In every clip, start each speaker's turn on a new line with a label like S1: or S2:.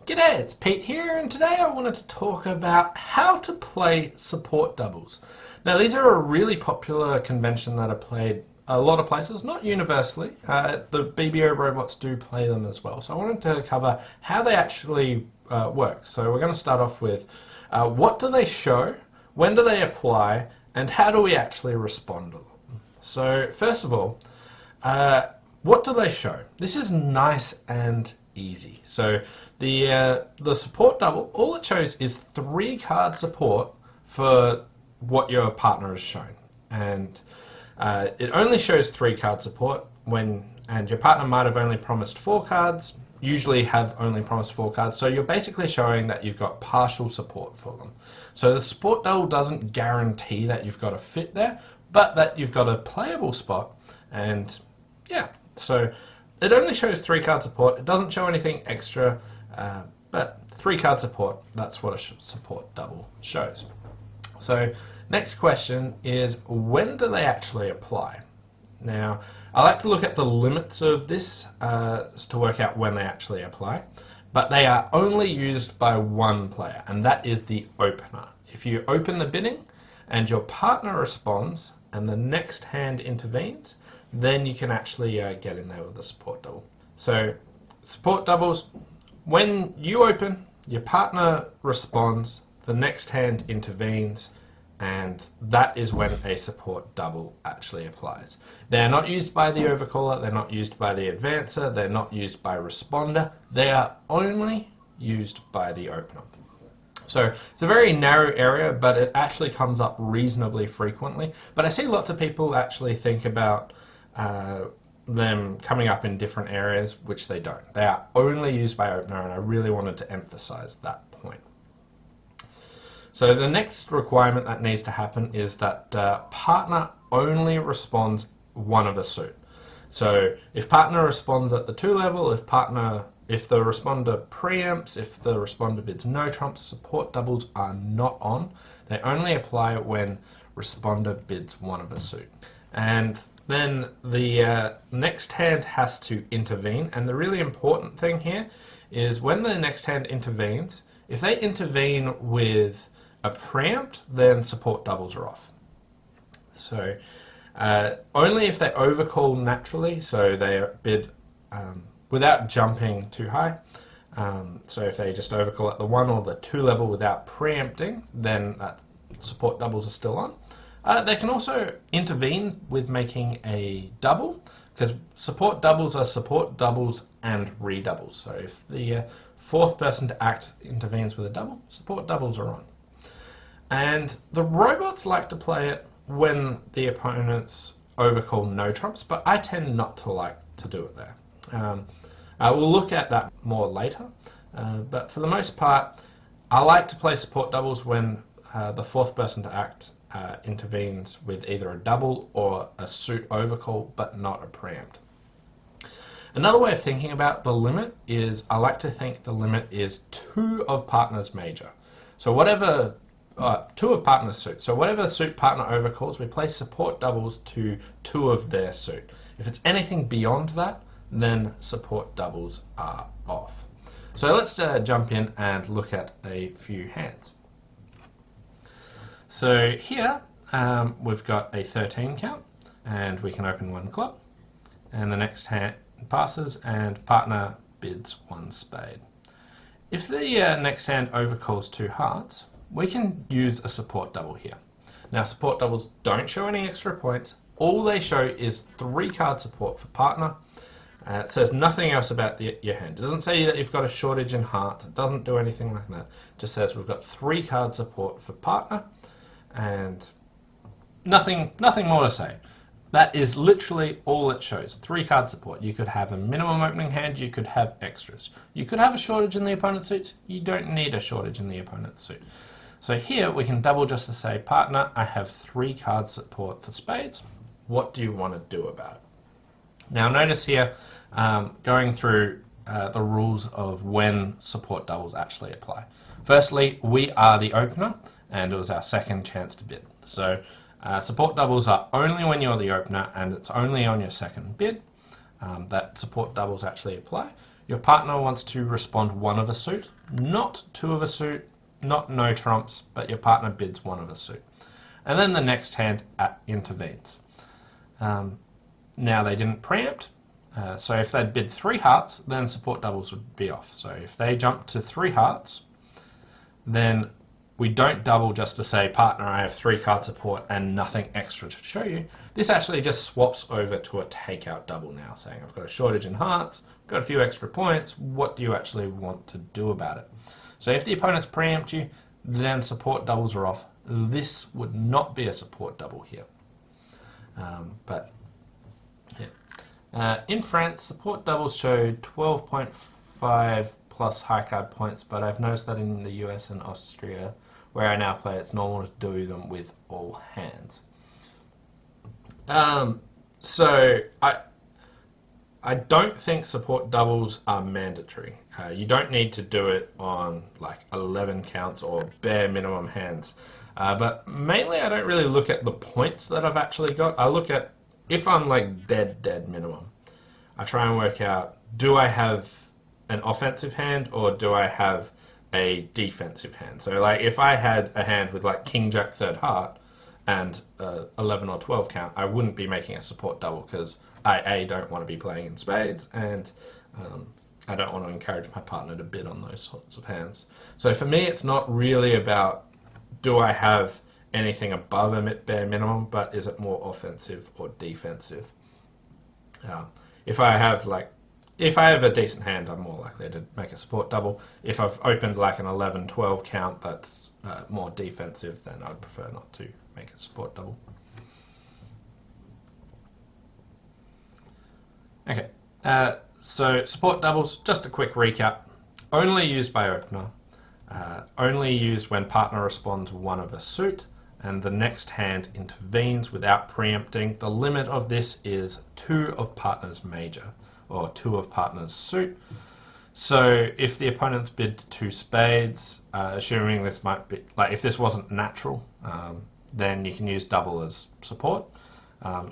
S1: G'day, it's Pete here, and today I wanted to talk about how to play support doubles. Now, these are a really popular convention that are played a lot of places, not universally. The BBO robots do play them as well. So I wanted to cover how they actually work. So we're going to start off with what do they show, when do they apply, and how do we actually respond to them. So first of all, what do they show? This is nice and easy. So the support double, all it shows is 3 card support for what your partner has shown, and it only shows 3 card support and your partner might have only promised 4 cards, usually have only promised 4 cards, so you're basically showing that you've got partial support for them. So the support double doesn't guarantee that you've got a fit there, but that you've got a playable spot, and yeah, so it only shows 3 card support. It doesn't show anything extra, but 3 card support, that's what a support double shows. So next question is, when do they actually apply? Now, I like to look at the limits of this to work out when they actually apply, but they are only used by one player, and that is the opener. If you open the bidding and your partner responds and the next hand intervenes, then you can actually get in there with the support double. So support doubles, when you open, your partner responds, the next hand intervenes, and that is when a support double actually applies. They're not used by the overcaller, they're not used by the advancer, they're not used by responder, they are only used by the opener. So it's a very narrow area, but it actually comes up reasonably frequently. But I see lots of people actually think about them coming up in different areas, which they don't. They are only used by opener, and I really wanted to emphasize that point. So the next requirement that needs to happen is that partner only responds one of a suit. So if partner responds at the 2 level, if the responder preempts, if the responder bids no trumps, support doubles are not on. They only apply when responder bids one of a suit. And then the next hand has to intervene, and the really important thing here is when the next hand intervenes, if they intervene with a preempt, then support doubles are off. So only if they overcall naturally, so they bid without jumping too high, so if they just overcall at the 1 or the 2 level without preempting, then that support doubles are still on. They can also intervene with making a double, because support doubles are support doubles and redoubles. So if the 4th person to act intervenes with a double, support doubles are on. And the robots like to play it when the opponents overcall no trumps, but I tend not to like to do it there. We'll look at that more later, but for the most part, I like to play support doubles when the 4th person to act intervenes with either a double or a suit overcall, but not a preempt. Another way of thinking about the limit is I like to think the limit is 2 of partner's major. So whatever 2 of partner's suit. So whatever suit partner overcalls, we play support doubles to 2 of their suit. If it's anything beyond that, then support doubles are off. So let's jump in and look at a few hands. So here we've got a 13 count, and we can open 1 club, and the next hand passes and partner bids 1 spade. If the next hand overcalls 2 hearts, we can use a support double here. Now support doubles don't show any extra points, all they show is 3 card support for partner. It says nothing else about your hand. It doesn't say that you've got a shortage in hearts, it doesn't do anything like that. It just says we've got 3 card support for partner, and nothing more to say. That is literally all it shows. 3 card support. You could have a minimum opening hand, you could have extras. You could have a shortage in the opponent's suits, you don't need a shortage in the opponent's suit. So here we can double just to say, partner, I have 3 card support for spades. What do you want to do about it? Now notice here, going through the rules of when support doubles actually apply. Firstly, we are the opener, and it was our second chance to bid. So support doubles are only when you're the opener, and it's only on your second bid that support doubles actually apply. Your partner wants to respond one of a suit, not two of a suit, not no trumps, but your partner bids one of a suit. And then the next hand intervenes. Now they didn't preempt, so if they'd bid 3 hearts, then support doubles would be off. So if they jump to 3 hearts, then we don't double just to say, partner, I have 3 card support and nothing extra to show you. This actually just swaps over to a takeout double now, saying I've got a shortage in hearts, got a few extra points, what do you actually want to do about it? So if the opponents preempt you, then support doubles are off. This would not be a support double here. But yeah. In France, support doubles showed 12.5 plus high card points, but I've noticed that in the US and Austria, where I now play, it's normal to do them with all hands. So I don't think support doubles are mandatory. You don't need to do it on like 11 counts or bare minimum hands. But mainly I don't really look at the points that I've actually got. I look at if I'm like dead minimum. I try and work out, do I have an offensive hand or do I have a defensive hand? So like if I had a hand with like King Jack third heart and 11 or 12 count, I wouldn't be making a support double because I don't want to be playing in spades and I don't want to encourage my partner to bid on those sorts of hands. So for me, it's not really about do I have anything above a bare minimum, but is it more offensive or defensive? If I have a decent hand, I'm more likely to make a support double. If I've opened like an 11-12 count that's more defensive, then I'd prefer not to make a support double. Okay, so support doubles, just a quick recap. Only used by opener, only used when partner responds one of a suit, and the next hand intervenes without preempting. The limit of this is 2 of partner's major, or 2 of partner's suit. So if the opponent's bid 2 spades, assuming this might be, like if this wasn't natural, then you can use double as support,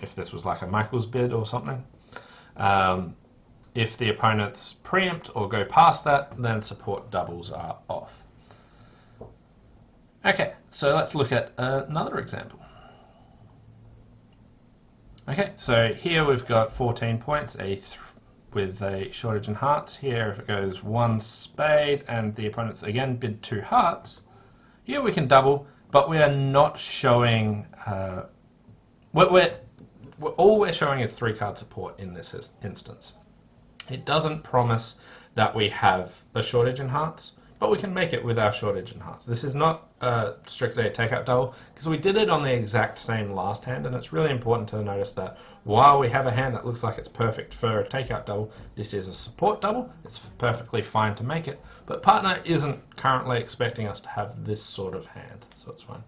S1: if this was like a Michael's bid or something. If the opponents preempt or go past that, then support doubles are off. Okay, so let's look at another example. Okay, so here we've got 14 points with a shortage in hearts. Here, if it goes 1 spade and the opponents again bid 2 hearts, here we can double, but we are not showing. All we're showing is 3 card support in this instance. It doesn't promise that we have a shortage in hearts, but we can make it with our shortage in hearts. This is not strictly a takeout double, because we did it on the exact same last hand, and it's really important to notice that while we have a hand that looks like it's perfect for a takeout double, this is a support double. It's perfectly fine to make it, but partner isn't currently expecting us to have this sort of hand, so it's fine.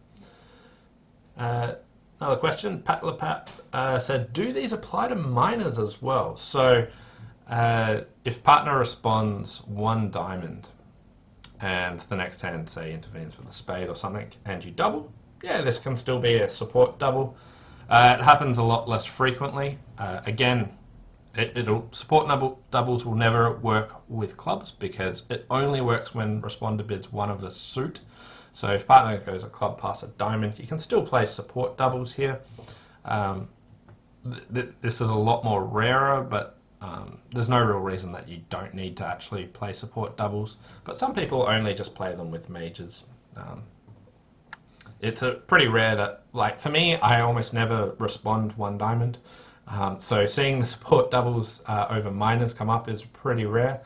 S1: Another question, Pat LaPat said, do these apply to minors as well? So if partner responds 1 diamond, and the next hand, say, intervenes with a spade or something, and you double, yeah, this can still be a support double. It happens a lot less frequently. Again, support doubles will never work with clubs because it only works when responder bids 1 of a suit. So if partner goes a club past a diamond, you can still play support doubles here. This is a lot more rarer, but there's no real reason that you don't need to actually play support doubles, but some people only just play them with majors. It's pretty rare that, like for me, I almost never respond 1 diamond. So seeing the support doubles over minors come up is pretty rare,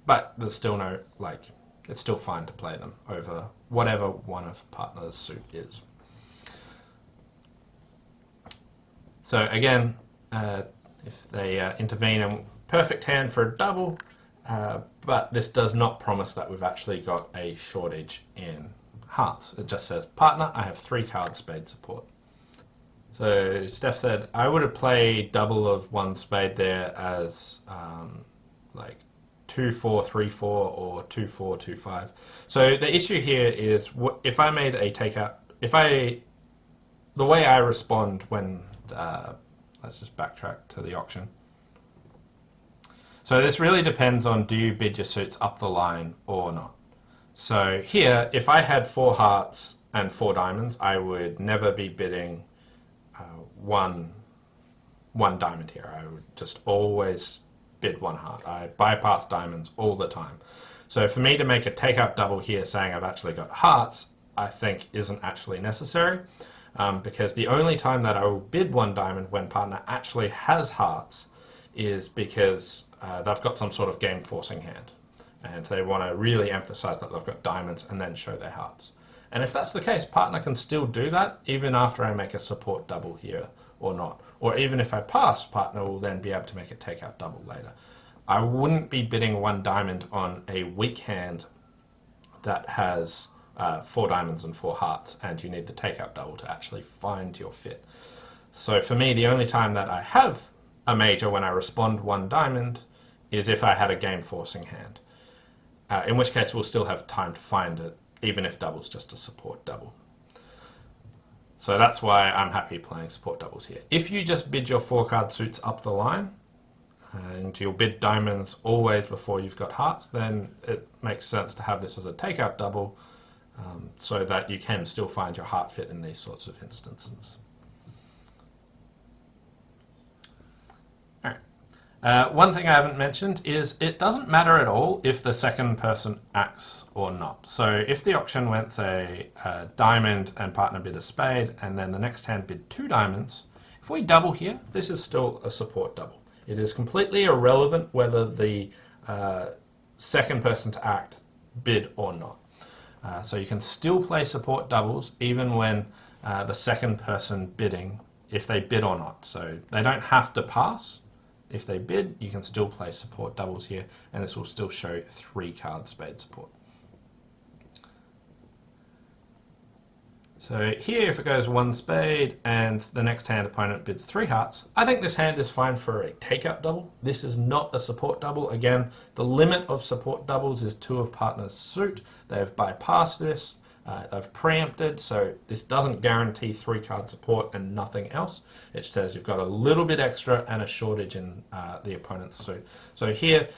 S1: but there's still no, like, it's still fine to play them over whatever one of partner's suit is. So again, if they intervene in perfect hand for a double, but this does not promise that we've actually got a shortage in hearts. It just says, partner, I have 3 card spade support. So Steph said, I would have played double of 1 spade there as like 2-4, 3-4 or 2-4, 2-5. So the issue here is if I made a takeout, the way I respond when, let's just backtrack to the auction. So this really depends on, do you bid your suits up the line or not. So here, if I had 4 hearts and 4 diamonds, I would never be bidding one diamond here. I would just always bid 1 heart. I bypass diamonds all the time. So for me to make a takeout double here saying I've actually got hearts, I think isn't actually necessary, because the only time that I will bid 1 diamond when partner actually has hearts is because they've got some sort of game forcing hand and they want to really emphasize that they've got diamonds and then show their hearts. And if that's the case, partner can still do that even after I make a support double here or not. Or even if I pass, partner will then be able to make a takeout double later. I wouldn't be bidding 1 diamond on a weak hand that has 4 diamonds and 4 hearts, and you need the takeout double to actually find your fit. So for me, the only time that I have a major when I respond 1 diamond is if I had a game forcing hand, in which case we'll still have time to find it, even if double's just a support double. So that's why I'm happy playing support doubles here. If you just bid your 4 card suits up the line, and you'll bid diamonds always before you've got hearts, then it makes sense to have this as a takeout double, so that you can still find your heart fit in these sorts of instances. One thing I haven't mentioned is it doesn't matter at all if the second person acts or not. So if the auction went, say, diamond and partner bid a spade, and then the next hand bid 2 diamonds, if we double here, this is still a support double. It is completely irrelevant whether the second person to act bid or not. So you can still play support doubles even when the second person bidding, if they bid or not. So they don't have to pass. If they bid, you can still play support doubles here, and this will still show 3 card spade support. So here, if it goes 1 spade and the next hand opponent bids 3 hearts, I think this hand is fine for a takeout double. This is not a support double. Again, the limit of support doubles is 2 of partner's suit. They've bypassed this. They've preempted, so this doesn't guarantee 3 card support and nothing else. It says you've got a little bit extra and a shortage in the opponent's suit. So here,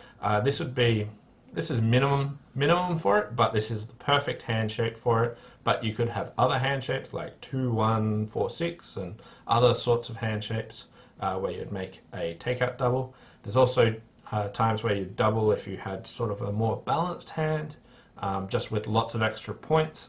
S1: this is minimum for it, but this is the perfect hand shape for it. But you could have other hand shapes like 2, 1, 4, 6, and other sorts of hand shapes where you'd make a takeout double. There's also times where you double if you had sort of a more balanced hand, just with lots of extra points,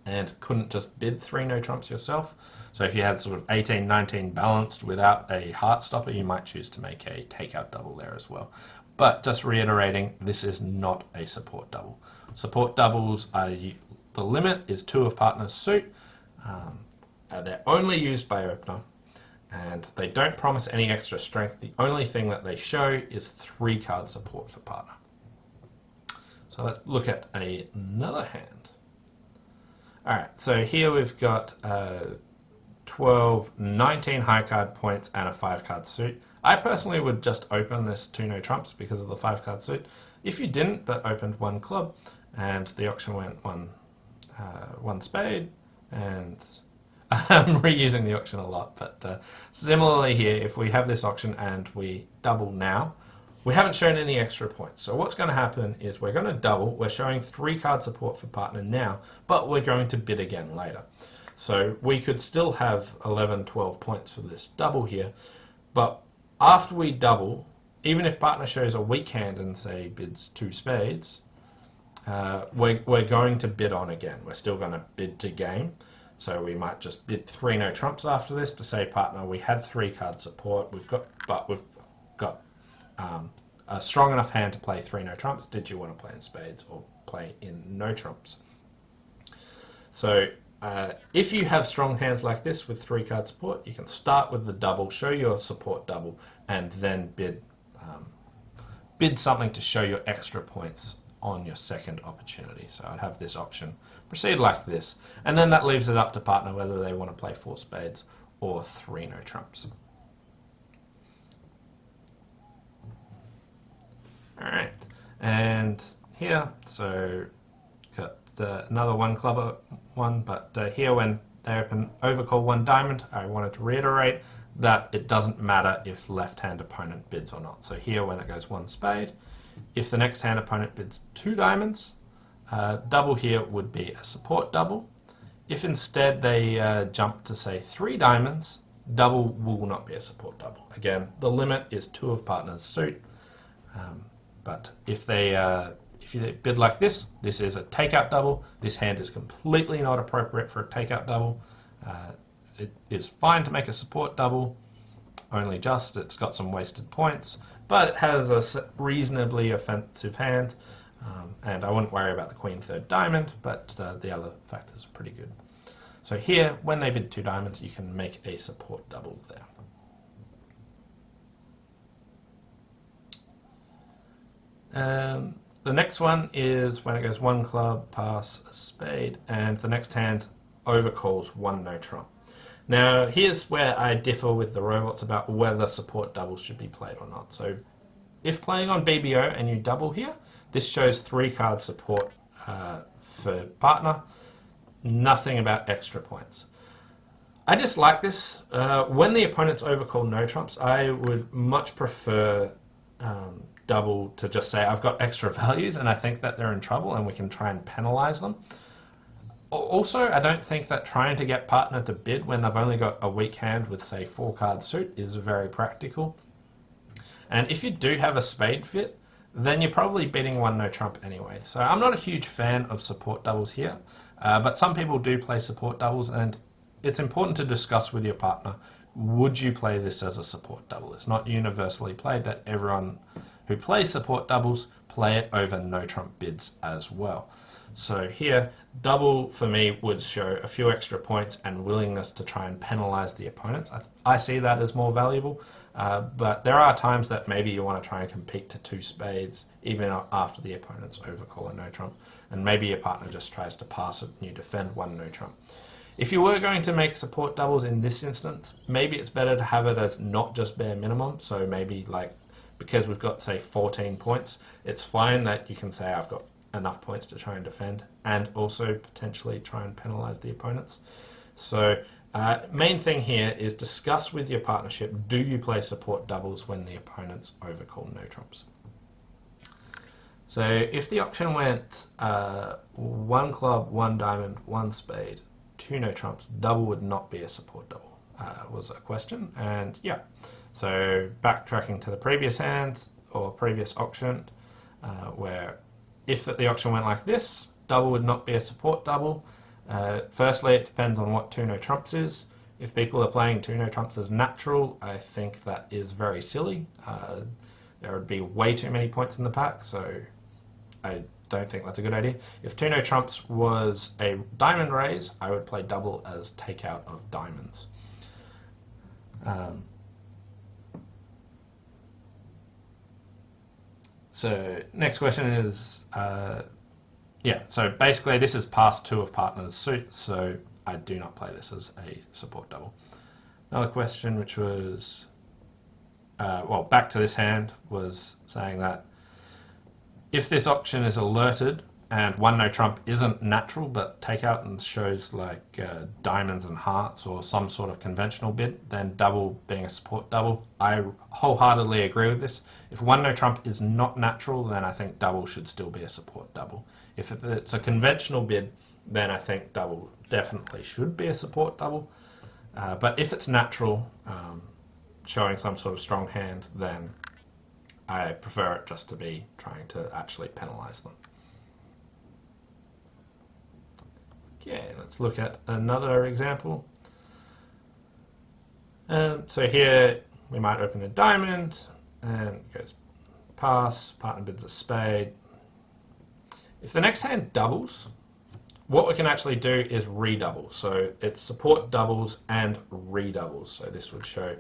S1: and couldn't just bid 3 no trumps yourself. So if you had sort of 18, 19 balanced without a heart stopper, you might choose to make a takeout double there as well. But just reiterating, this is not a support double. Support doubles are, the limit is 2 of partner's suit. They're only used by opener, and they don't promise any extra strength. The only thing that they show is 3 card support for partner. So let's look at another hand. Alright, so here we've got 12, 19 high card points and a 5 card suit. I personally would just open this 2 no trumps because of the 5 card suit. If you didn't but opened 1 club and the auction went 1 spade, and I'm reusing the auction a lot, but similarly here, if we have this auction and we double now, we haven't shown any extra points. So what's going to happen is we're going to double. We're showing 3 card support for partner now, but we're going to bid again later. So we could still have 11, 12 points for this double here, but after we double, even if partner shows a weak hand and say bids 2 spades, we're going to bid on again. We're still going to bid to game. So we might just bid 3 no trumps after this to say, partner, we had 3 card support, we've got a strong enough hand to play 3 no trumps. Did you want to play in spades or play in no trumps? So if you have strong hands like this with 3 card support, you can start with the double, show your support double, and then bid something to show your extra points on your second opportunity. So I'd have this option proceed like this, and then that leaves it up to partner whether they want to play 4 spades or 3 no trumps. Alright, and here, so got another 1 club one, but here when they open overcall 1 diamond, I wanted to reiterate that it doesn't matter if left-hand opponent bids or not. So here, when it goes one spade, if the next hand opponent bids two diamonds, double here would be a support double. If instead they jump to, say, three diamonds, double will not be a support double. Again, the limit is two of partner's suit, but if you bid like this, this is a takeout double. This hand is completely not appropriate for a takeout double. It is fine to make a support double, only just. It's got some wasted points, but it has a reasonably offensive hand, and I wouldn't worry about the queen third diamond, but the other factors are pretty good. So here, when they bid two diamonds, you can make a support double there. The next one is when it goes one club, pass, a spade, and the next hand overcalls one no trump. Now, here's where I differ with the robots about whether support doubles should be played or not. So, if playing on BBO and you double here, this shows 3-card support for partner, nothing about extra points. I dislike this. When the opponents overcall no trumps, I would much prefer double to just say I've got extra values and I think that they're in trouble and we can try and penalize them. Also, I don't think that trying to get partner to bid when they've only got a weak hand with, say, 4-card suit is very practical. And if you do have a spade fit, then you're probably bidding one no trump anyway. So I'm not a huge fan of support doubles here, but some people do play support doubles, and it's important to discuss with your partner, would you play this as a support double? It's not universally played that everyone who plays support doubles play it over no trump bids as well. So here, double for me would show a few extra points and willingness to try and penalize the opponents. I see that as more valuable, but there are times that maybe you want to try and compete to two spades even after the opponent's overcall a no trump, and maybe your partner just tries to pass it and you defend one no trump. If you were going to make support doubles in this instance, maybe it's better to have it as not just bare minimum, so maybe like, because we've got, say, 14 points, it's fine that you can say I've got enough points to try and defend and also potentially try and penalize the opponents. So main thing here is discuss with your partnership, do you play support doubles when the opponents overcall no trumps? So if the auction went one club, one diamond, one spade, two no trumps, double would not be a support double, was a question. And yeah, so backtracking to the previous hand or previous auction, where if the auction went like this, double would not be a support double. Firstly, it depends on what two no trumps is. If people are playing two no trumps as natural, I think that is very silly. There would be way too many points in the pack, so I don't think that's a good idea. If two no trumps was a diamond raise, I would play double as takeout of diamonds. So next question is, yeah, so basically this is past two of partner's suit, so I do not play this as a support double. Another question which was, well, back to this hand, was saying that if this auction is alerted and one no trump isn't natural but takeout and shows like diamonds and hearts or some sort of conventional bid, then double being a support double. I wholeheartedly agree with this. If one no trump is not natural, then I think double should still be a support double. If it's a conventional bid, then I think double definitely should be a support double. But if it's natural, showing some sort of strong hand, then I prefer it just to be trying to actually penalize them. Okay, let's look at another example. So here we might open a diamond and it goes pass, partner bids a spade. If the next hand doubles, what we can actually do is redouble. So it's support doubles and redoubles. So this would show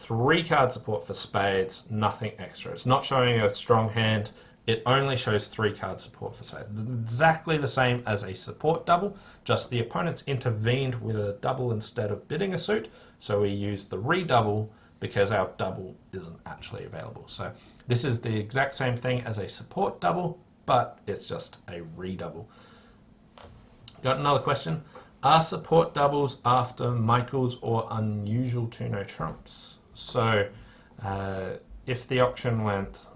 S1: 3-card support for spades, nothing extra. It's not showing a strong hand. It only shows 3-card support for spades. It's exactly the same as a support double, just the opponents intervened with a double instead of bidding a suit, so we use the redouble because our double isn't actually available. So this is the exact same thing as a support double, but it's just a redouble. Got another question. Are support doubles after Michaels or unusual two-no trumps? So if the auction went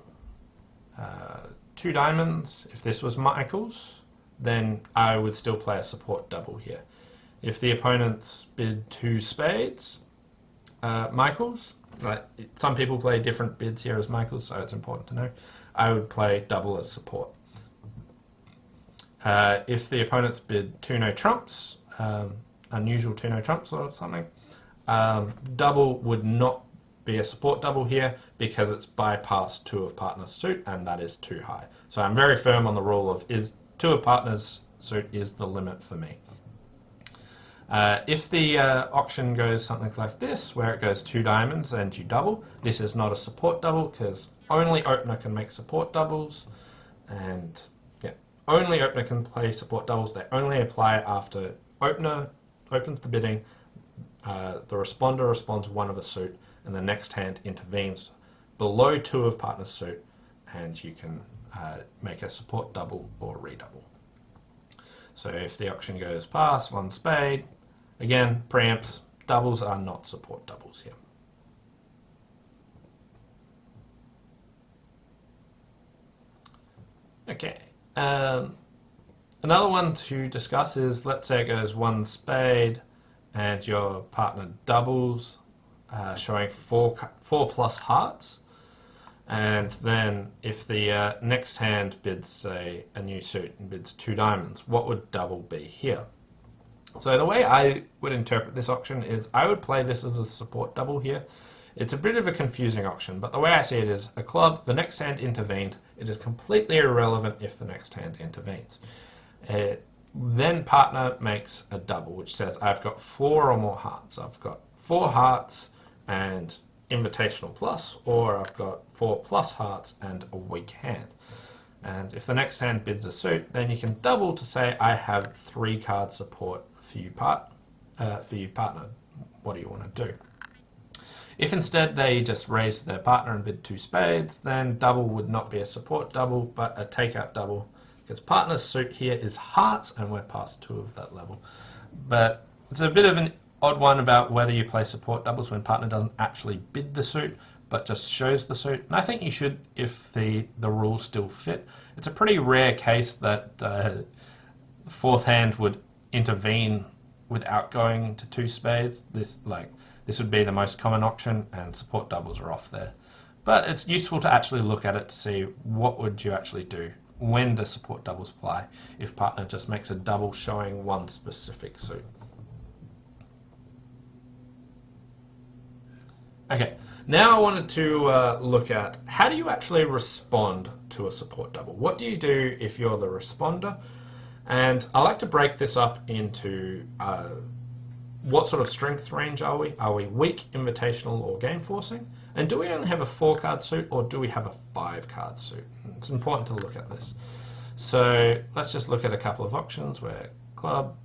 S1: two diamonds, if this was Michaels, then I would still play a support double here. If the opponents bid two spades, Michaels, like some people play different bids here as Michaels, so it's important to know, I would play double as support. If the opponents bid two no trumps, unusual two no trumps or something, double would not be a support double here because it's bypassed two of partners suit, and that is too high. So I'm very firm on the rule of is two of partners suit is the limit for me. If the auction goes something like this, where it goes two diamonds and you double, this is not a support double because only opener can make support doubles, and yeah, only opener can play support doubles. They only apply after opener opens the bidding, the responder responds one of a suit, and the next hand intervenes below two of partner's suit, and you can make a support double or redouble. So if the auction goes pass, one spade, again, preempts, doubles are not support doubles here. Okay, another one to discuss is, let's say it goes one spade and your partner doubles, showing four plus hearts. And then if the next hand bids, say, a new suit and bids two diamonds, what would double be here? So the way I would interpret this auction is I would play this as a support double here. It's a bit of a confusing auction, but the way I see it is a club, the next hand intervened, it is completely irrelevant if the next hand intervenes. Then partner makes a double, which says I've got four or more hearts. I've got four hearts and Invitational plus, or I've got four plus hearts and a weak hand. And if the next hand bids a suit, then you can double to say I have 3 card support for you partner. What do you want to do? If instead they just raise their partner and bid 2 spades, then double would not be a support double, but a takeout double, because partner's suit here is hearts, and we're past 2 of that level. But it's a bit of an odd one about whether you play support doubles when partner doesn't actually bid the suit, but just shows the suit. And I think you should if the rules still fit. It's a pretty rare case that the fourth hand would intervene without going to 2 spades. This would be the most common auction, and support doubles are off there. But it's useful to actually look at it to see what would you actually do. When do support doubles apply if partner just makes a double showing one specific suit? Okay, now I wanted to look at how do you actually respond to a support double? What do you do if you're the responder? And I like to break this up into what sort of strength range are we? Are we weak, invitational, or game forcing? And do we only have a 4-card suit, or do we have a 5-card suit? And it's important to look at this. So let's just look at a couple of auctions where club,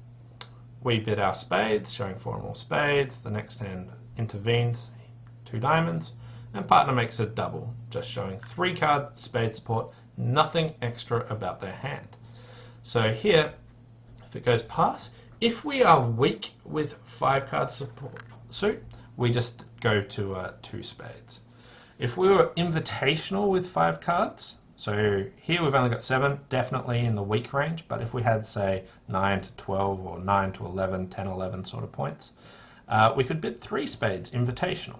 S1: we bid our spades, showing 4 or more spades. The next hand intervenes, 2 diamonds, and partner makes a double, just showing 3-card spade support, nothing extra about their hand. So here, if it goes pass, if we are weak with 5-card support suit, we just go to 2 spades. If we were invitational with 5 cards, so here we've only got 7, definitely in the weak range, but if we had, say, 9 to 12 or 9 to 11, 10, 11 sort of points, we could bid 3 spades, invitational.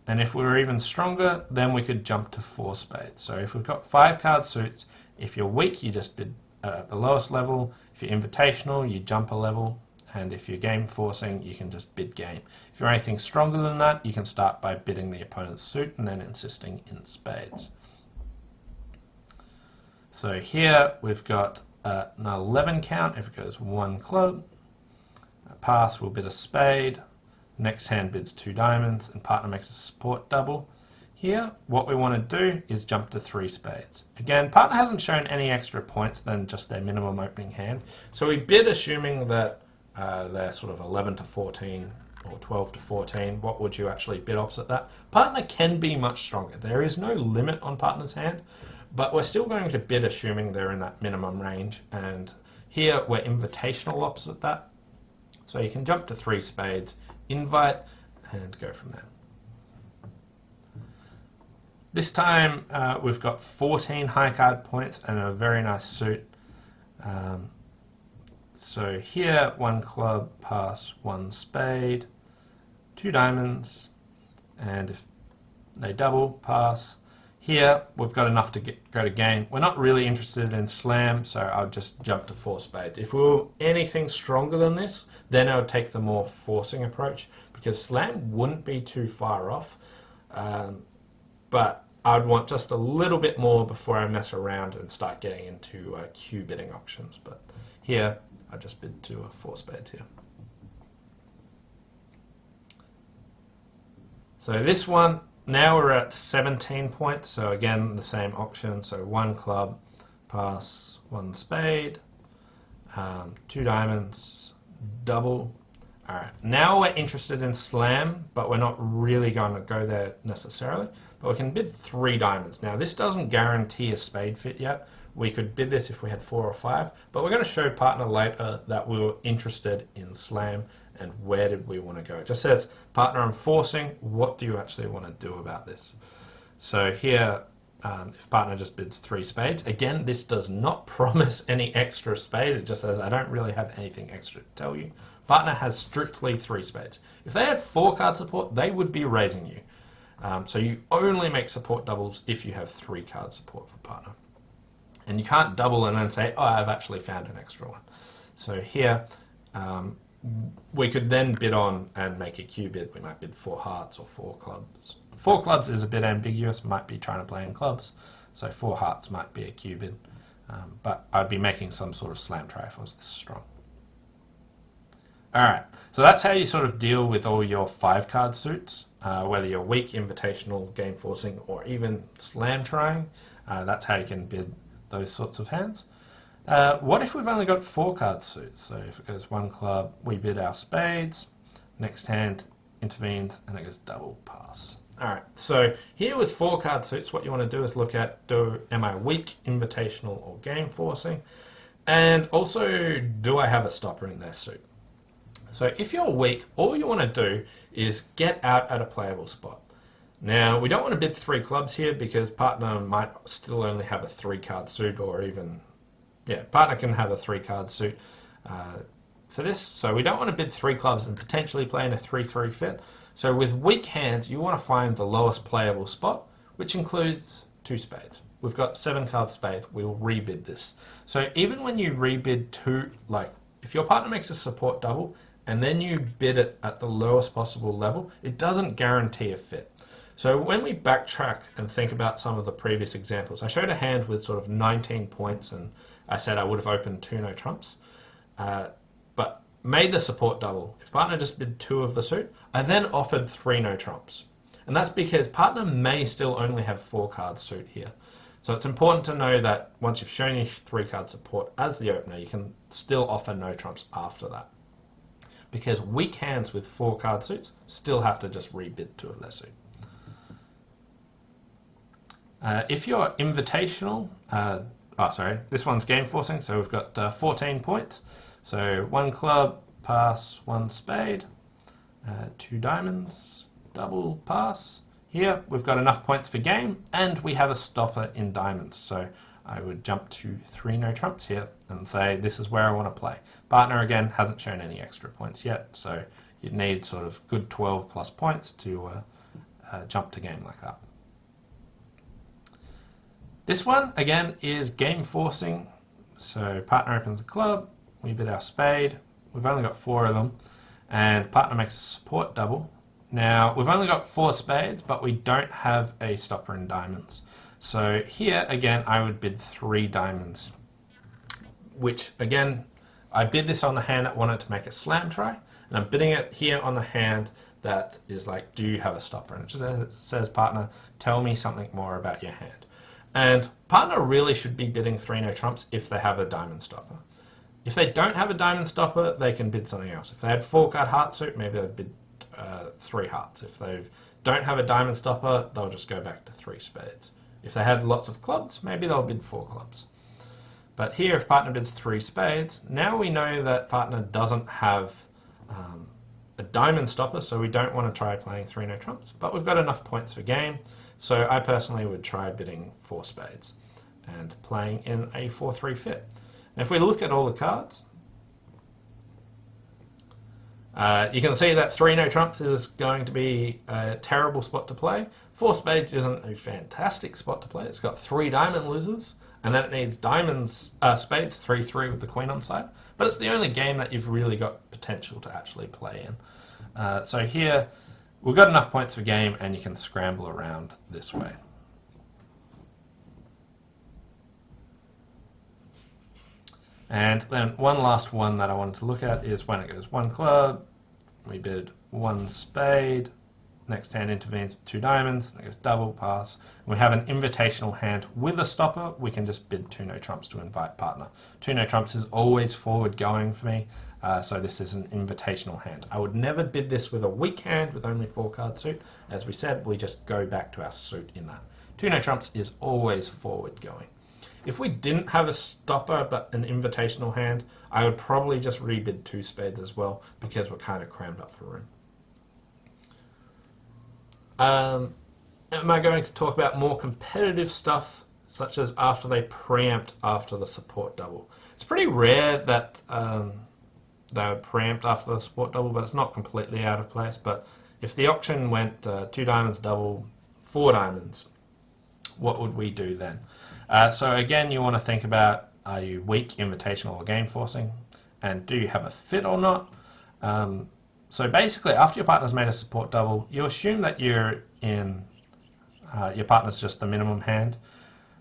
S1: And if we were even stronger, then we could jump to 4 spades. So if we've got 5-card suits, if you're weak, you just bid at the lowest level. If you're invitational, you jump a level. And if you're game forcing, you can just bid game. If you're anything stronger than that, you can start by bidding the opponent's suit and then insisting in spades. So here we've got an 11 count. If it goes 1 club, a pass, we'll bid a spade. Next hand bids 2 diamonds, and partner makes a support double. Here, what we want to do is jump to 3 spades. Again, partner hasn't shown any extra points than just their minimum opening hand. So we bid assuming that they're sort of 11 to 14 or 12 to 14. What would you actually bid opposite that? Partner can be much stronger. There is no limit on partner's hand, but we're still going to bid assuming they're in that minimum range. And here we're invitational opposite that. So you can jump to 3 spades, invite, and go from there. This time we've got 14 high card points and a very nice suit. So here, 1 club, pass, 1 spade, 2 diamonds, and if they double, pass. Here we've got enough to go to game. We're not really interested in slam, so I'll just jump to 4 spades. If we were anything stronger than this, then I would take the more forcing approach, because slam wouldn't be too far off, but I'd want just a little bit more before I mess around and start getting into Q bidding options. But here I just bid to 4 spades here. So this one, now we're at 17 points, so again the same option, so 1 club, pass, 1 spade, 2 diamonds, double. Alright, now we're interested in slam, but we're not really going to go there necessarily, but we can bid 3 diamonds. Now this doesn't guarantee a spade fit yet. We could bid this if we had 4 or 5, but we're going to show partner later that we were interested in slam and where did we want to go. It just says, partner, I'm forcing, what do you actually want to do about this? So here, if partner just bids 3 spades, again, this does not promise any extra spades. It just says, I don't really have anything extra to tell you. Partner has strictly 3 spades. If they had 4 card support, they would be raising you. So you only make support doubles if you have 3 card support for partner. And you can't double and then say, oh, I've actually found an extra one. So here, we could then bid on and make a Q bid. We might bid 4 hearts or 4 clubs. 4 clubs is a bit ambiguous, might be trying to play in clubs. So 4 hearts might be a Q bid. But I'd be making some sort of slam try if I was this strong. Alright, so that's how you sort of deal with all your 5 card suits, whether you're weak, invitational, game forcing, or even slam trying. That's how you can bid those sorts of hands. What if we've only got 4 card suits? So if it goes 1 club, we bid our spades, next hand intervenes, and it goes double, pass. Alright, so here with 4 card suits, what you want to do is look at, am I weak, invitational, or game forcing? And also, do I have a stopper in their suit? So if you're weak, all you want to do is get out at a playable spot. Now, we don't want to bid 3 clubs here because partner might still only have a 3 card suit, or even, yeah, partner can have a 3 card suit for this. So we don't want to bid 3 clubs and potentially play in a 3-3 fit. So with weak hands, you want to find the lowest playable spot, which includes 2 spades. We've got 7 card spades, we'll rebid this. So even when you rebid 2, like if your partner makes a support double, and then you bid it at the lowest possible level, it doesn't guarantee a fit. So when we backtrack and think about some of the previous examples, I showed a hand with sort of 19 points and I said I would have opened 2 no trumps, but made the support double. If partner just bid 2 of the suit, I then offered 3 no trumps. And that's because partner may still only have 4 card suit here. So it's important to know that once you've shown your 3 card support as the opener, you can still offer no trumps after that. Because weak hands with 4 card suits still have to just rebid 2 of their suit. If you're invitational, this one's game forcing, so we've got 14 points. So 1 club, pass, 1 spade, 2 diamonds, double, pass. Here we've got enough points for game, and we have a stopper in diamonds. So I would jump to 3 no trumps here and say this is where I want to play. Partner again hasn't shown any extra points yet, so you'd need sort of good 12 plus points to jump to game like that. This one again is game forcing. So partner opens a club, we bid our spade, we've only got 4 of them, and partner makes a support double. Now we've only got 4 spades, but we don't have a stopper in diamonds. So here, again, I would bid 3 diamonds, which, again, I bid this on the hand that wanted to make a slam try, and I'm bidding it here on the hand that is like, do you have a stopper? And it just says, partner, tell me something more about your hand. And partner really should be bidding 3 no trumps if they have a diamond stopper. If they don't have a diamond stopper, they can bid something else. If they had 4 card heart suit, maybe they'd bid 3 hearts. If they don't have a diamond stopper, they'll just go back to 3 spades. If they had lots of clubs, maybe they'll bid 4 clubs. But here, if partner bids 3 spades, now we know that partner doesn't have a diamond stopper, so we don't want to try playing 3 no trumps, but we've got enough points for game, so I personally would try bidding 4 spades and playing in a 4-3 fit. And if we look at all the cards, you can see that 3 no trumps is going to be a terrible spot to play. 4 spades isn't a fantastic spot to play. It's got 3 diamond losers, and then it needs spades 3-3 with the queen on side. But it's the only game that you've really got potential to actually play in. So here we've got enough points for game, and you can scramble around this way. And then one last one that I wanted to look at is when it goes 1 club, we bid 1 spade, next hand intervenes with 2 diamonds, it goes double, pass. We have an invitational hand with a stopper, we can just bid 2 no trumps to invite partner. 2 no trumps is always forward going for me, so this is an invitational hand. I would never bid this with a weak hand with only 4 card suit. As we said, we just go back to our suit in that. 2 no trumps is always forward going. If we didn't have a stopper but an invitational hand, I would probably just rebid 2 spades as well, because we're kind of crammed up for room. Am I going to talk about more competitive stuff, such as after they preempt after the support double? It's pretty rare that they would preempt after the support double, but it's not completely out of place. But if the auction went 2 diamonds double, 4 diamonds, what would we do then? So again, you want to think about, are you weak, invitational, or game forcing? And do you have a fit or not? So basically, after your partner's made a support double, you assume that you're in, your partner's just the minimum hand.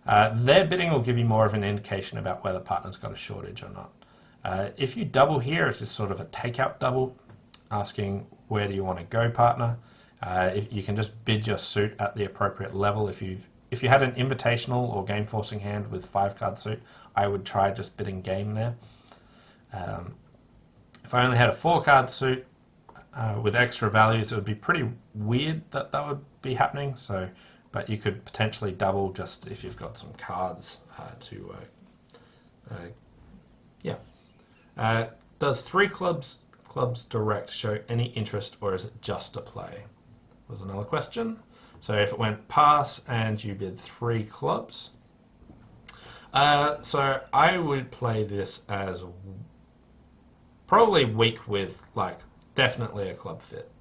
S1: Their bidding will give you more of an indication about whether partner's got a shortage or not. If you double here, it's just sort of a takeout double, asking where do you want to go, partner. If you can just bid your suit at the appropriate level. If you had an invitational or game forcing hand with 5 card suit, I would try just bidding game there. If I only had a 4 card suit with extra values, it would be pretty weird that that would be happening. So, but you could potentially double just if you've got some cards does 3 clubs direct show any interest, or is it just a play? Was another question. So if it went pass and you bid 3 clubs, so I would play this as probably weak with definitely a club fit.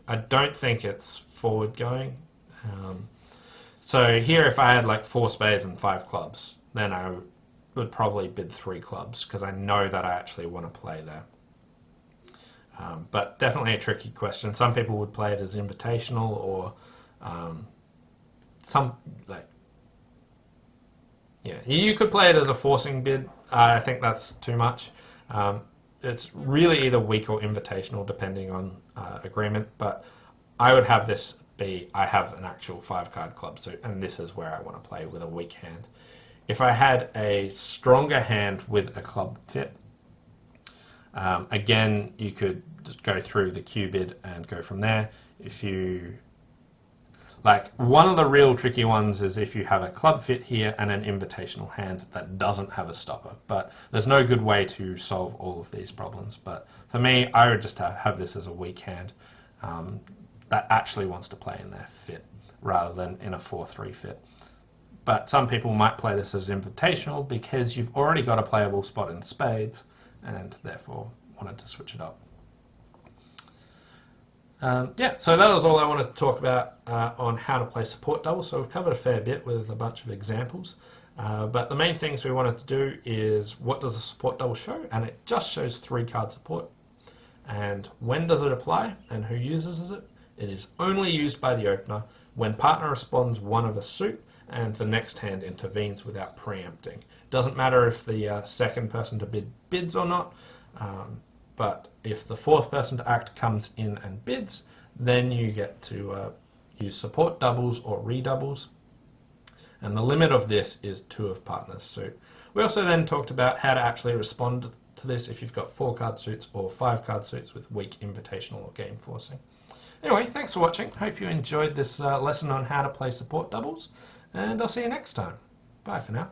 S1: I don't think it's forward going. So here, if I had 4 spades and 5 clubs, then I would probably bid 3 clubs because I know that I actually want to play there. But definitely a tricky question. Some people would play it as invitational, or you could play it as a forcing bid. I think that's too much. It's really either weak or invitational depending on agreement, but I would have this be, I have an actual 5 card club suit, and this is where I want to play with a weak hand. If I had a stronger hand with a club fit, again, you could just go through the Q bid and go from there. If you one of the real tricky ones is if you have a club fit here and an invitational hand that doesn't have a stopper. But there's no good way to solve all of these problems. But for me, I would just have this as a weak hand that actually wants to play in their fit rather than in a 4-3 fit. But some people might play this as invitational because you've already got a playable spot in spades and therefore wanted to switch it up. So that was all I wanted to talk about on how to play support double. So we've covered a fair bit with a bunch of examples. But the main things we wanted to do is, what does a support double show? And it just shows 3 card support. And when does it apply and who uses it? It is only used by the opener when partner responds 1 of a suit and the next hand intervenes without preempting. Doesn't matter if the second person to bid bids or not. But if the 4th person to act comes in and bids, then you get to use support doubles or redoubles. And the limit of this is 2 of partner's suit. We also then talked about how to actually respond to this if you've got 4 card suits or 5 card suits with weak invitational or game forcing. Anyway, thanks for watching. Hope you enjoyed this lesson on how to play support doubles, and I'll see you next time. Bye for now.